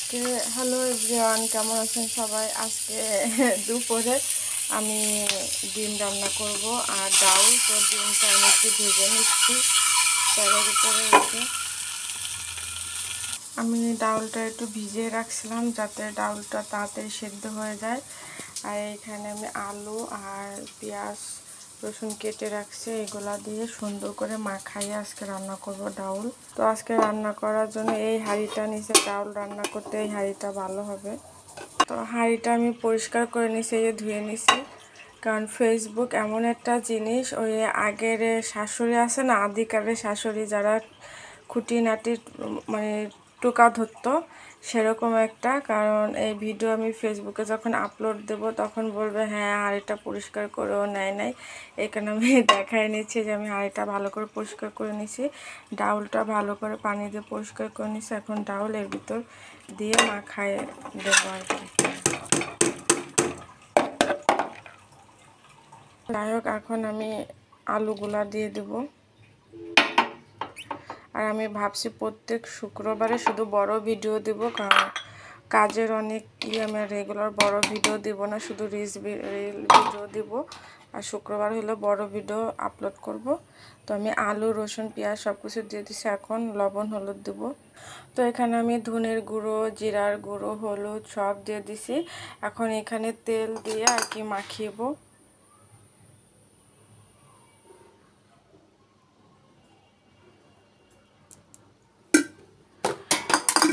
আজকে hello everyone, কেমন আছেন সবাই? আজকে দুপুরে আমি ডিম রান্না করব আর ডাউল। তো ডিমটা আমি একটু ভেজে নিচ্ছি তেলের উপরে রেখে। আমি ডাউলটা একটু ভিজিয়ে রাখছিলাম যাতে ডাউলটা তাড়াতাড়ি সেদ্ধ হয়ে যায়। আর এখানে আমি আলু আর পেঁয়াজ রসুন কেটে রাখছি, এগুলা দিয়ে সুন্দর করে মাখাইয়ে আজকে রান্না করব ডাউল। তো আজকে রান্না করার জন্য এই হাঁড়িটা নিচে, ডাউল রান্না করতে এই হাঁড়িটা ভালো হবে। তো হাঁড়িটা আমি পরিষ্কার করে নিছি, ধুয়ে নিছি। কারণ ফেসবুক এমন একটা জিনিস, ওই আগের শাশুড়ি আছে না, আদিকালের শাশুড়ি যারা খুঁটিনাটি মানে টোকা ধরতো, সেরকম একটা। কারণ এই ভিডিও আমি ফেসবুকে যখন আপলোড দেব তখন বলবে হ্যাঁ হাঁড়িটা পরিষ্কার করেও নেয় নাই। এখানে আমি দেখাই নিচ্ছি যে আমি হাঁড়িটা ভালো করে পরিষ্কার করে নিছি, ডাউলটা ভালো করে পানি দিয়ে পরিষ্কার করে নিছি। এখন ডাউল এর ভিতর দিয়ে মাখায় দেবো আর কি। যাই হোক, এখন আমি আলুগুলা দিয়ে দেব। আর আমি ভাবছি প্রত্যেক শুক্রবারে শুধু বড় ভিডিও দেব, কারণ কাজের অনেক আমি রেগুলার বড় ভিডিও দেব না, শুধু রিল ভিডিও দেব। আর শুক্রবার হলো বড় ভিডিও আপলোড করব। তো আমি আলু রসুন পেঁয়াজ সব কিছু দিয়ে দিচ্ছি। এখন লবণ হলুদ দেব। তো এখানে আমি ধনের গুঁড়ো, জিরার গুঁড়ো, হলুদ সব দিয়ে দিছি। এখন এখানে তেল দিয়ে আর কি মাখিয়েব।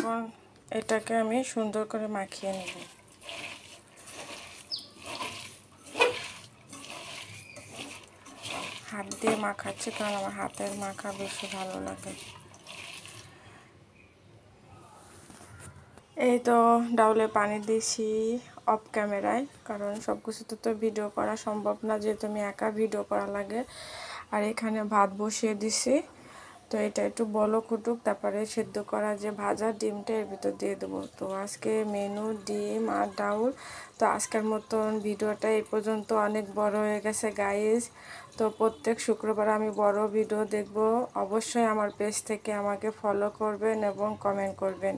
এখন এটাকে আমি সুন্দর করে মাখিয়ে নেব। হাত দিয়ে মাখাচ্ছি কারণ আমার হাতের মাখা বেশি ভালো লাগে। এই তো ডাউলে পানি দিয়েছি অফ ক্যামেরায়, কারণ সব কিছুতে তো ভিডিও করা সম্ভব না, যেহেতু আমি একা ভিডিও করা লাগে। আর এখানে ভাত বসিয়ে দিছি। তো এটা একটু বলক উঠুক, তারপরে সেদ্ধ করা যে ভাজা ডিমটা এর ভিতর দিয়ে দেবো। তো আজকে মেনু ডিম আর ডাউল। তো আজকের মতন ভিডিওটা এই পর্যন্ত, অনেক বড় হয়ে গেছে গাইজ। তো প্রত্যেক শুক্রবার আমি বড় ভিডিও দেখব। অবশ্যই আমার পেজ থেকে আমাকে ফলো করবেন এবং কমেন্ট করবেন।